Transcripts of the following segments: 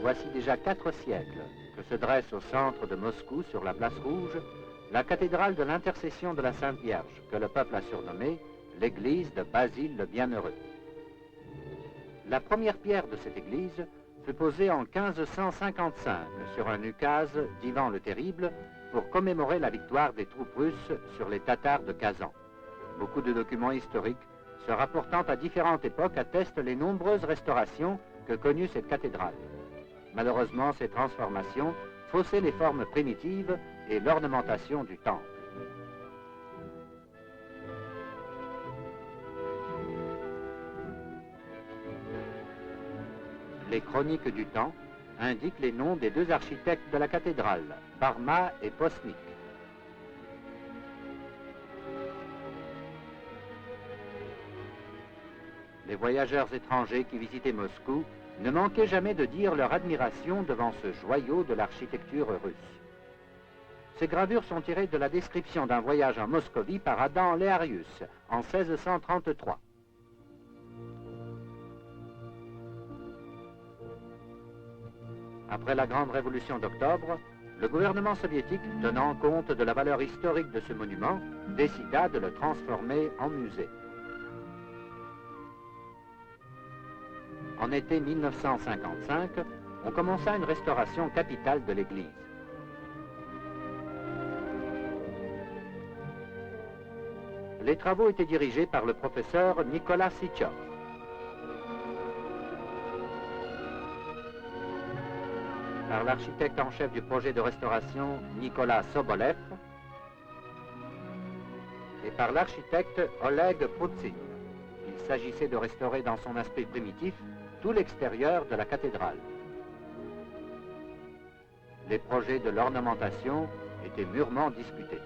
voici déjà 4 siècles que se dresse au centre de Moscou, sur la place Rouge, la cathédrale de l'Intercession de la Sainte Vierge, que le peuple a surnommée l'église de Basile le Bienheureux. La première pierre de cette église fut posée en 1555 sur un ukase d'Ivan le Terrible pour commémorer la victoire des troupes russes sur les Tatars de Kazan. Beaucoup de documents historiques se rapportant à différentes époques attestent les nombreuses restaurations que connut cette cathédrale. Malheureusement, ces transformations faussaient les formes primitives et l'ornementation du temple. Les chroniques du temps indiquent les noms des 2 architectes de la cathédrale, Barma et Postnik. Les voyageurs étrangers qui visitaient Moscou ne manquaient jamais de dire leur admiration devant ce joyau de l'architecture russe. Ces gravures sont tirées de la description d'un voyage en Moscovie par Adam Learius en 1633. Après la grande révolution d'octobre, le gouvernement soviétique, tenant compte de la valeur historique de ce monument, décida de le transformer en musée. En été 1955, on commença une restauration capitale de l'église. Les travaux étaient dirigés par le professeur Nicolas Sitchov. Par l'architecte en chef du projet de restauration Nicolas Sobolev et par l'architecte Oleg Poutsine. Il s'agissait de restaurer dans son aspect primitif tout l'extérieur de la cathédrale. Les projets de l'ornementation étaient mûrement discutés.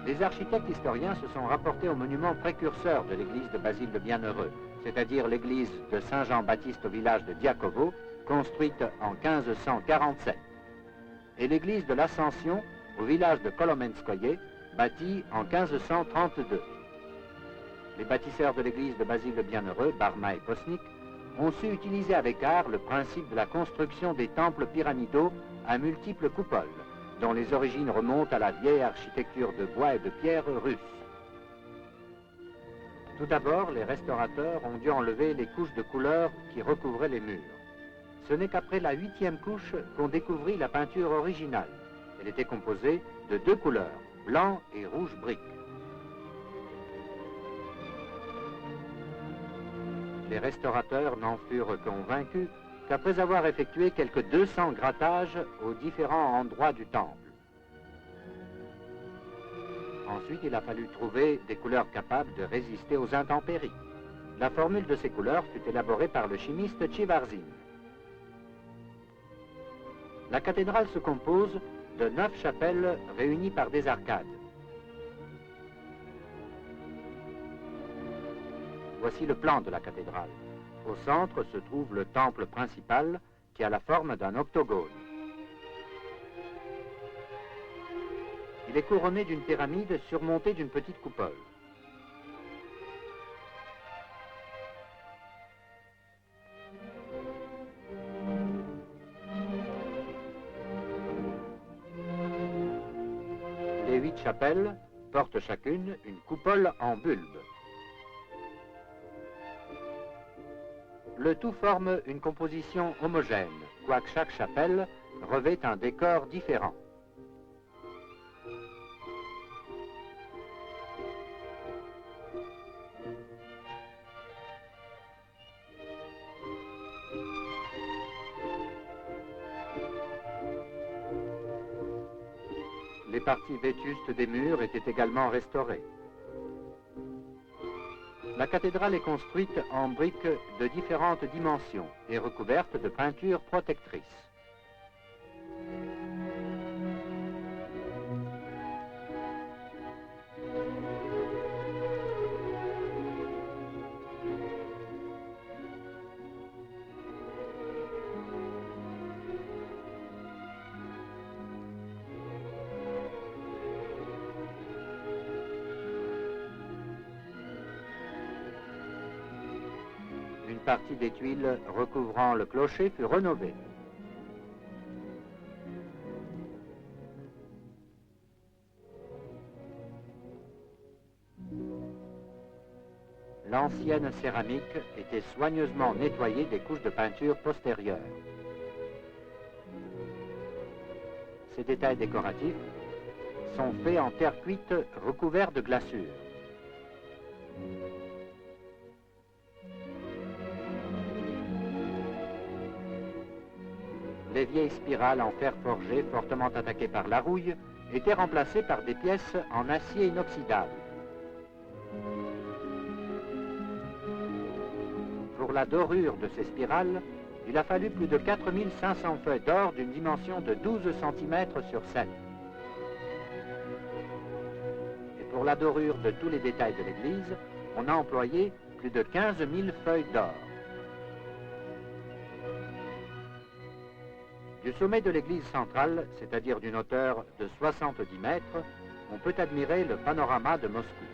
Les architectes historiens se sont rapportés au monument précurseur de l'église de Basile le Bienheureux, c'est-à-dire l'église de Saint-Jean-Baptiste au village de Diakovo, construite en 1547, et l'église de l'Ascension au village de Kolomenskoye, bâtie en 1532. Les bâtisseurs de l'église de Basile le Bienheureux, Barma et Postnik, ont su utiliser avec art le principe de la construction des temples pyramidaux à multiples coupoles, dont les origines remontent à la vieille architecture de bois et de pierre russe. Tout d'abord, les restaurateurs ont dû enlever les couches de couleur qui recouvraient les murs. Ce n'est qu'après la 8e couche qu'on découvrit la peinture originale. Elle était composée de 2 couleurs, blanc et rouge brique. Les restaurateurs n'en furent convaincus qu'après avoir effectué quelques 200 grattages aux différents endroits du temple. Ensuite, il a fallu trouver des couleurs capables de résister aux intempéries. La formule de ces couleurs fut élaborée par le chimiste Tchivarzin. La cathédrale se compose de 9 chapelles réunies par des arcades. Voici le plan de la cathédrale. Au centre se trouve le temple principal qui a la forme d'un octogone. Il est couronné d'une pyramide surmontée d'une petite coupole. Les 8 chapelles portent chacune une coupole en bulbe. Le tout forme une composition homogène, quoique chaque chapelle revêt un décor différent. Les parties vétustes des murs étaient également restaurées. La cathédrale est construite en briques de différentes dimensions et recouverte de peintures protectrices. Une partie des tuiles recouvrant le clocher fut rénovée. l'ancienne céramique était soigneusement nettoyée des couches de peinture postérieures. Ces détails décoratifs sont faits en terre cuite recouvert de glaçure. Les vieilles spirales en fer forgé fortement attaquées par la rouille étaient remplacées par des pièces en acier inoxydable. Pour la dorure de ces spirales, il a fallu plus de 4500 feuilles d'or d'une dimension de 12 cm sur 7. Et pour la dorure de tous les détails de l'église, on a employé plus de 15 000 feuilles d'or. Du sommet de l'église centrale, c'est-à-dire d'une hauteur de 70 mètres, on peut admirer le panorama de Moscou.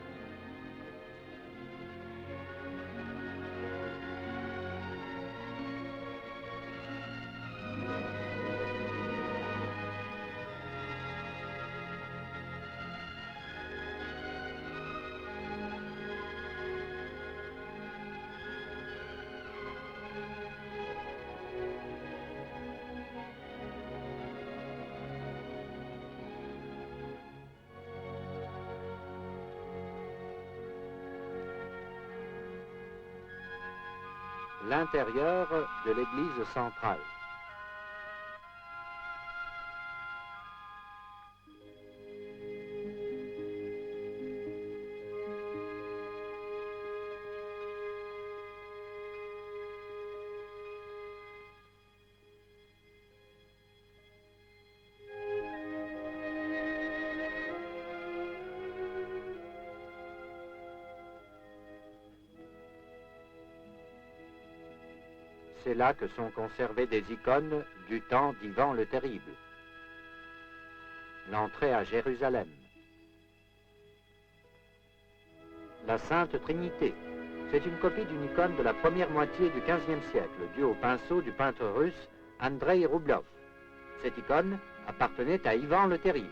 L'intérieur de l'église centrale. C'est là que sont conservées des icônes du temps d'Ivan le Terrible. L'entrée à Jérusalem. La Sainte Trinité. C'est une copie d'une icône de la première moitié du XVe siècle, due au pinceau du peintre russe Andrei Roublov. Cette icône appartenait à Ivan le Terrible.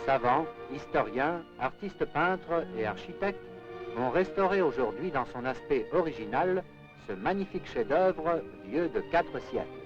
Savants, historiens, artistes peintres et architectes ont restauré aujourd'hui dans son aspect original ce magnifique chef-d'œuvre vieux de 4 siècles.